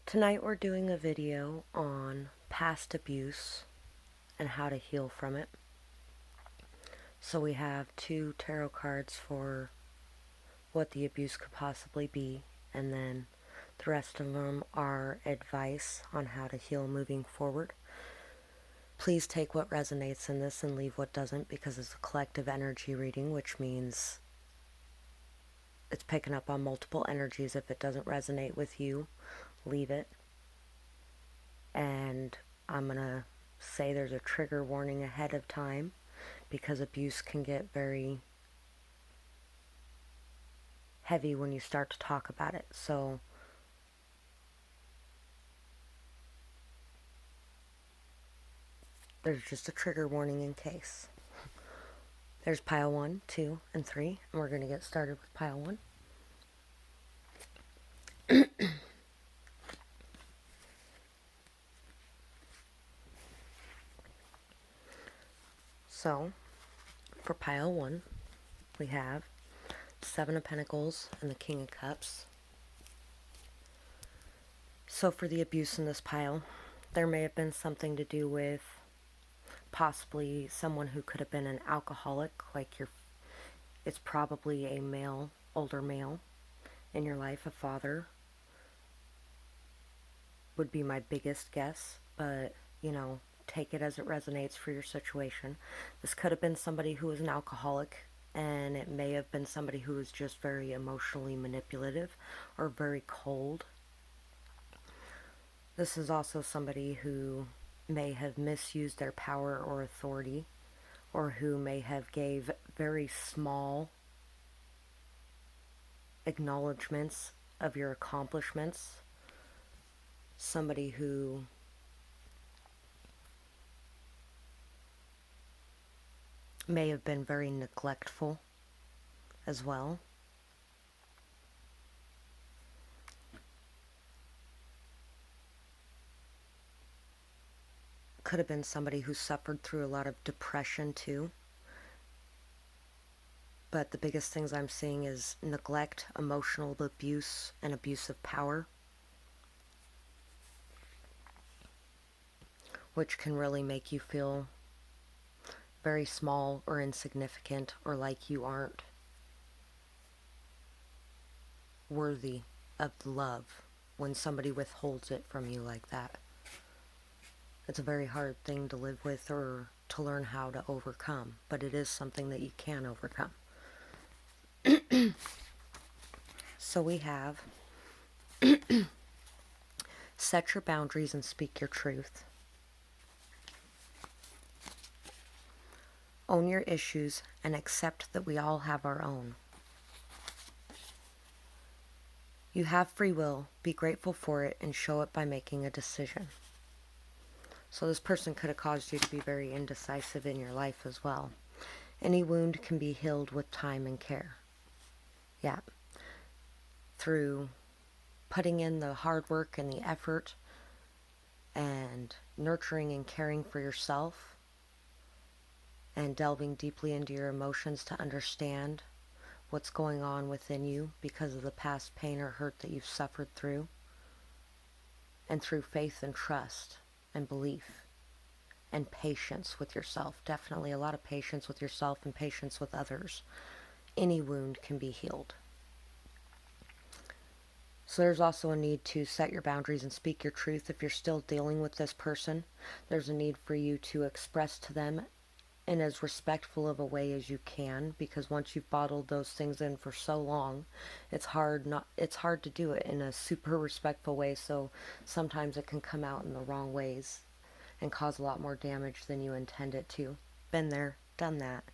Tonight we're doing a video on past abuse and how to heal from it. So we have 2 tarot cards for what the abuse could possibly be, and then the rest of them are advice on how to heal moving forward. Please take what resonates in this and leave what doesn't, because it's a collective energy reading, which means it's picking up on multiple energies. If it doesn't resonate with you, leave it. And I'm going to say there's a trigger warning ahead of time, because abuse can get very heavy when you start to talk about it. So there's just a trigger warning in case. There's pile 1, 2, and 3, and we're going to get started with pile 1. So, for pile 1, we have 7 of Pentacles and the King of Cups. So for the abuse in this pile, there may have been something to do with possibly someone who could have been an alcoholic, like it's probably a male, older male in your life. A father would be my biggest guess, but take it as it resonates for your situation. This could have been somebody who was an alcoholic, and it may have been somebody who was just very emotionally manipulative or very cold. This is also somebody who may have misused their power or authority, or who may have gave very small acknowledgments of your accomplishments. Somebody who may have been very neglectful as well. Could have been somebody who suffered through a lot of depression too. But the biggest things I'm seeing is neglect, emotional abuse, and abuse of power, which can really make you feel very small or insignificant, or like you aren't worthy of love when somebody withholds it from you like that. It's a very hard thing to live with or to learn how to overcome, but it is something that you can overcome. So we have set your boundaries and speak your truth. Own your issues and accept that we all have our own. You have free will. Be grateful for it and show it by making a decision. So this person could have caused you to be very indecisive in your life as well. Any wound can be healed with time and care. Yeah. Through putting in the hard work and the effort and nurturing and caring for yourself, and delving deeply into your emotions to understand what's going on within you because of the past pain or hurt that you've suffered through. And through faith and trust and belief and patience with yourself. Definitely a lot of patience with yourself and patience with others. Any wound can be healed. So there's also a need to set your boundaries and speak your truth. If you're still dealing with this person, there's a need for you to express to them in as respectful of a way as you can, because once you've bottled those things in for so long, it's hard to do it in a super respectful way. So sometimes it can come out in the wrong ways and cause a lot more damage than you intend it to. Been there, done that.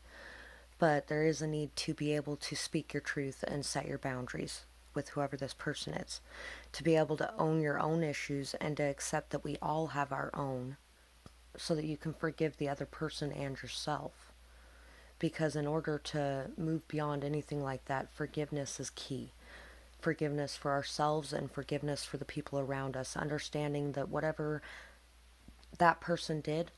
But there is a need to be able to speak your truth and set your boundaries with whoever this person is, to be able to own your own issues and to accept that we all have our own, so that you can forgive the other person and yourself. Because in order to move beyond anything like that, forgiveness is key. Forgiveness for ourselves and forgiveness for the people around us. Understanding that whatever that person did,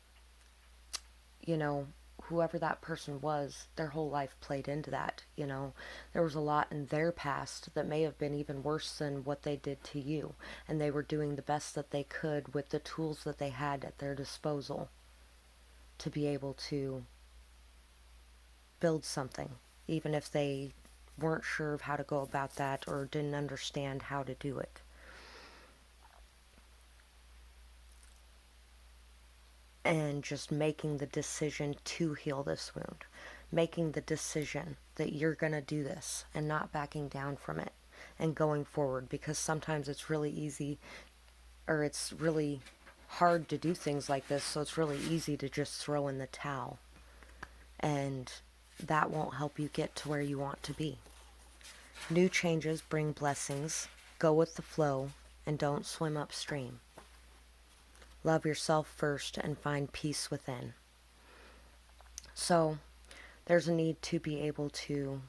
whoever that person was, their whole life played into that, you know. There was a lot in their past that may have been even worse than what they did to you, and they were doing the best that they could with the tools that they had at their disposal to be able to build something, even if they weren't sure of how to go about that or didn't understand how to do it. And just making the decision to heal this wound, making the decision that you're going to do this and not backing down from it and going forward, because sometimes it's really easy, or it's really hard to do things like this, so it's really easy to just throw in the towel, and that won't help you get to where you want to be. New changes bring blessings. Go with the flow and don't swim upstream. Love yourself first and find peace within. So, there's a need to be able to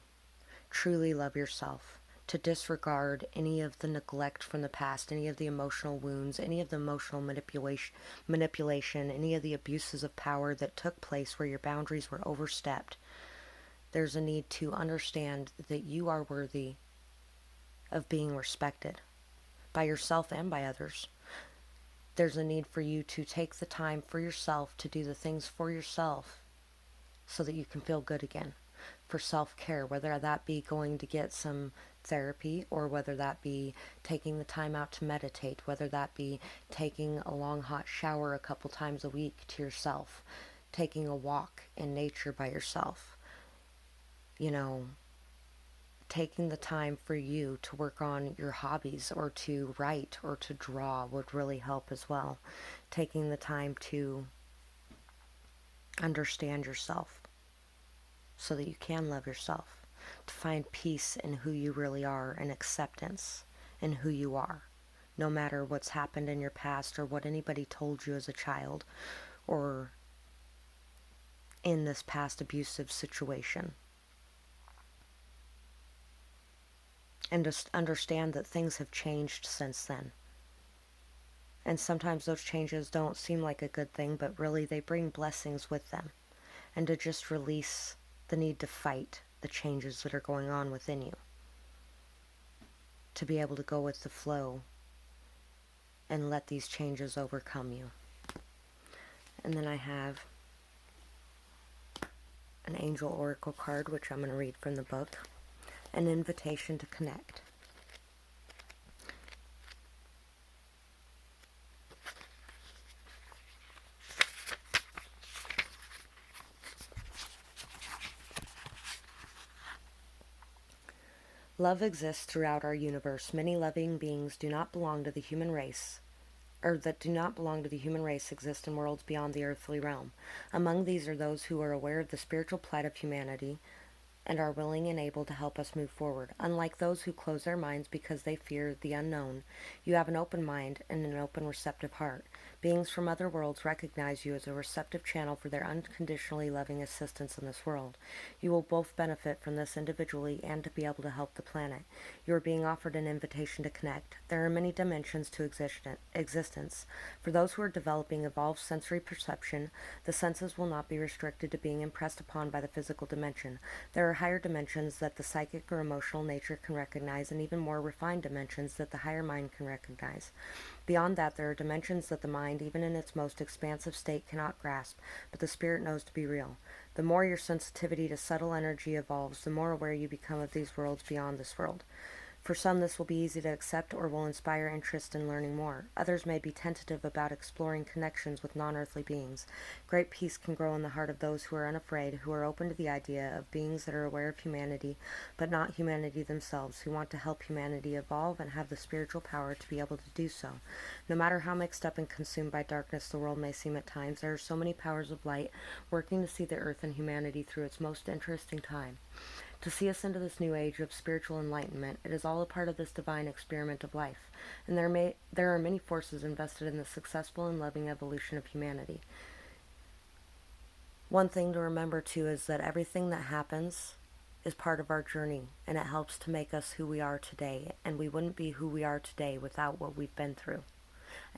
truly love yourself, to disregard any of the neglect from the past, any of the emotional wounds, any of the emotional manipulation, any of the abuses of power that took place where your boundaries were overstepped. There's a need to understand that you are worthy of being respected by yourself and by others. There's a need for you to take the time for yourself to do the things for yourself so that you can feel good again. For self-care, whether that be going to get some therapy, or whether that be taking the time out to meditate, whether that be taking a long hot shower a couple times a week to yourself, taking a walk in nature by yourself, you know, taking the time for you to work on your hobbies or to write or to draw would really help as well. Taking the time to understand yourself so that you can love yourself, to find peace in who you really are and acceptance in who you are, no matter what's happened in your past or what anybody told you as a child or in this past abusive situation. And just understand that things have changed since then. And sometimes those changes don't seem like a good thing, but really they bring blessings with them. And to just release the need to fight the changes that are going on within you. To be able to go with the flow and let these changes overcome you. And then I have an angel oracle card, which I'm going to read from the book. An invitation to connect. Love exists throughout our universe. Many loving beings do not belong to the human race, or that do not belong to the human race, exist in worlds beyond the earthly realm. Among these are those who are aware of the spiritual plight of humanity and are willing and able to help us move forward. Unlike those who close their minds because they fear the unknown, you have an open mind and an open, receptive heart. Beings from other worlds recognize you as a receptive channel for their unconditionally loving assistance in this world. You will both benefit from this individually and to be able to help the planet. You are being offered an invitation to connect. There are many dimensions to existence. For those who are developing evolved sensory perception, the senses will not be restricted to being impressed upon by the physical dimension. There are higher dimensions that the psychic or emotional nature can recognize, and even more refined dimensions that the higher mind can recognize. Beyond that, there are dimensions that the mind, even in its most expansive state, cannot grasp, but the spirit knows to be real. The more your sensitivity to subtle energy evolves, the more aware you become of these worlds beyond this world. For some, this will be easy to accept or will inspire interest in learning more. Others may be tentative about exploring connections with non-earthly beings. Great peace can grow in the heart of those who are unafraid, who are open to the idea of beings that are aware of humanity, but not humanity themselves, who want to help humanity evolve and have the spiritual power to be able to do so. No matter how mixed up and consumed by darkness the world may seem at times, there are so many powers of light working to see the earth and humanity through its most interesting time. To see us into this new age of spiritual enlightenment, it is all a part of this divine experiment of life, and there are many forces invested in the successful and loving evolution of humanity. One thing to remember, too, is that everything that happens is part of our journey, and it helps to make us who we are today, and we wouldn't be who we are today without what we've been through.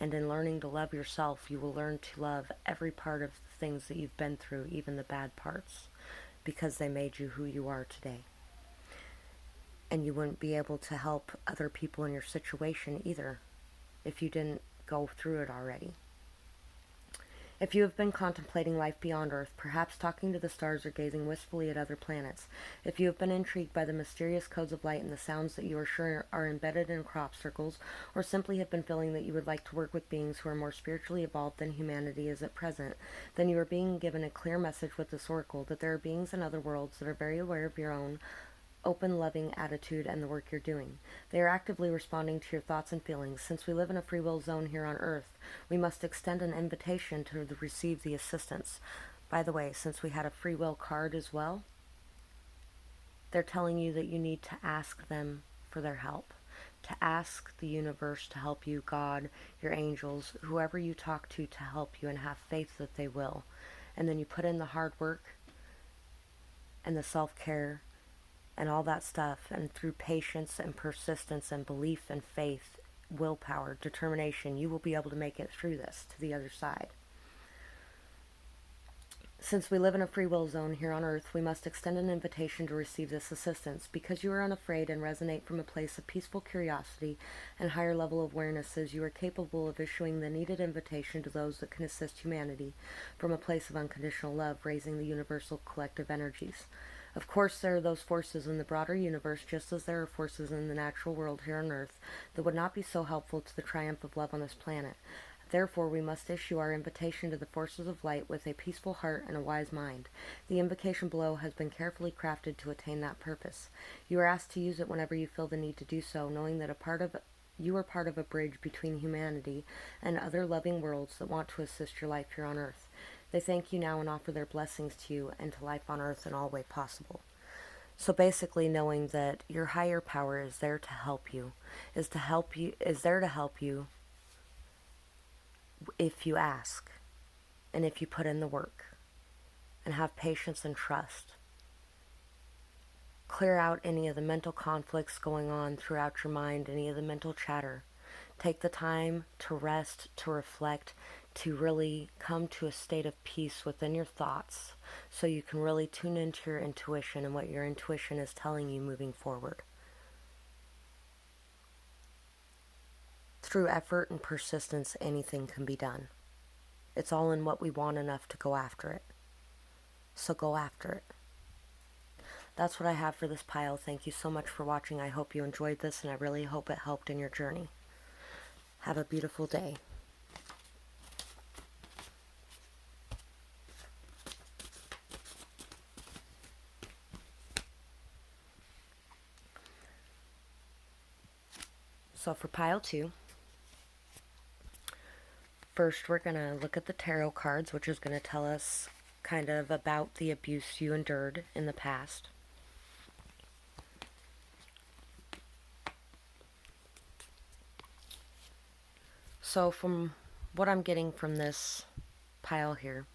And in learning to love yourself, you will learn to love every part of the things that you've been through, even the bad parts, because they made you who you are today. And you wouldn't be able to help other people in your situation either if you didn't go through it already. If you have been contemplating life beyond Earth, perhaps talking to the stars or gazing wistfully at other planets, if you have been intrigued by the mysterious codes of light and the sounds that you are sure are embedded in crop circles, or simply have been feeling that you would like to work with beings who are more spiritually evolved than humanity is at present, then you are being given a clear message with this oracle that there are beings in other worlds that are very aware of your own open, loving attitude and the work you're doing. They are actively responding to your thoughts and feelings. Since we live in a free will zone here on Earth, we must extend an invitation to receive the assistance. By the way, since we had a free will card as well, they're telling you that you need to ask them for their help. To ask the universe to help you, God, your angels, whoever you talk to help you, and have faith that they will. And then you put in the hard work and the self-care and all that stuff, and through patience and persistence and belief and faith, willpower, determination, you will be able to make it through this to the other side. Since we live in a free will zone here on Earth, we must extend an invitation to receive this assistance. Because you are unafraid and resonate from a place of peaceful curiosity and higher level of awarenesses, you are capable of issuing the needed invitation to those that can assist humanity from a place of unconditional love, raising the universal collective energies. Of course, there are those forces in the broader universe, just as there are forces in the natural world here on Earth, that would not be so helpful to the triumph of love on this planet. Therefore, we must issue our invitation to the forces of light with a peaceful heart and a wise mind. The invocation below has been carefully crafted to attain that purpose. You are asked to use it whenever you feel the need to do so, knowing that you are part of a bridge between humanity and other loving worlds that want to assist your life here on Earth. They thank you now and offer their blessings to you and to life on Earth in all way possible. So basically, knowing that your higher power is there to help you, is there to help you if you ask and if you put in the work and have patience and trust. Clear out any of the mental conflicts going on throughout your mind, any of the mental chatter. Take the time to rest, to reflect, to really come to a state of peace within your thoughts so you can really tune into your intuition and what your intuition is telling you moving forward. Through effort and persistence, anything can be done. It's all in what we want enough to go after it. So go after it. That's what I have for this pile. Thank you so much for watching. I hope you enjoyed this, and I really hope it helped in your journey. Have a beautiful day. So for pile 2, first we're going to look at the tarot cards, which is going to tell us kind of about the abuse you endured in the past. So from what I'm getting from this pile here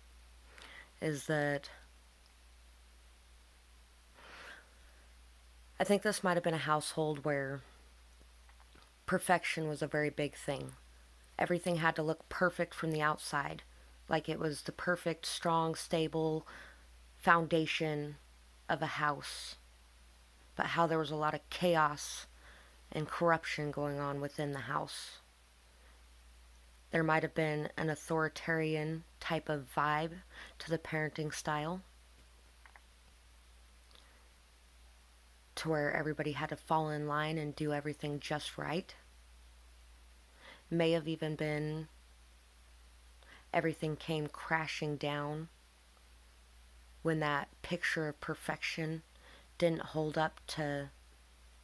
is that I think this might have been a household where perfection was a very big thing. Everything had to look perfect from the outside, like it was the perfect, strong, stable foundation of a house, but how there was a lot of chaos and corruption going on within the house. There might have been an authoritarian type of vibe to the parenting style, to where everybody had to fall in line and do everything just right. May have even been everything came crashing down when that picture of perfection didn't hold up to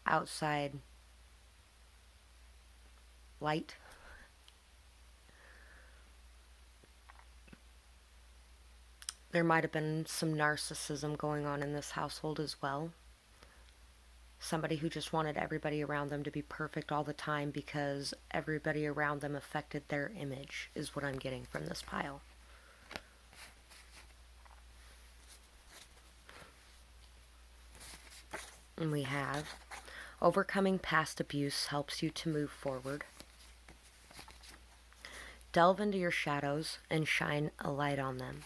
outside light. There might have been some narcissism going on in this household as well. Somebody who just wanted everybody around them to be perfect all the time because everybody around them affected their image, is what I'm getting from this pile. And we have, overcoming past abuse helps you to move forward. Delve into your shadows and shine a light on them.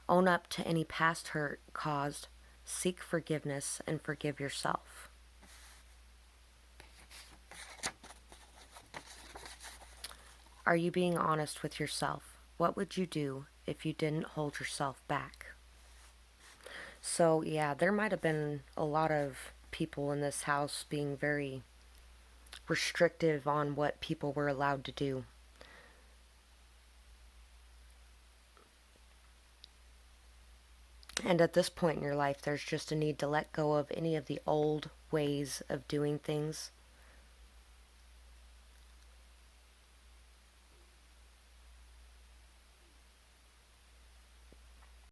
Own up to any past hurt caused. Seek forgiveness and forgive yourself. Are you being honest with yourself? What would you do if you didn't hold yourself back? So, yeah, there might have been a lot of people in this house being very restrictive on what people were allowed to do. And at this point in your life, there's just a need to let go of any of the old ways of doing things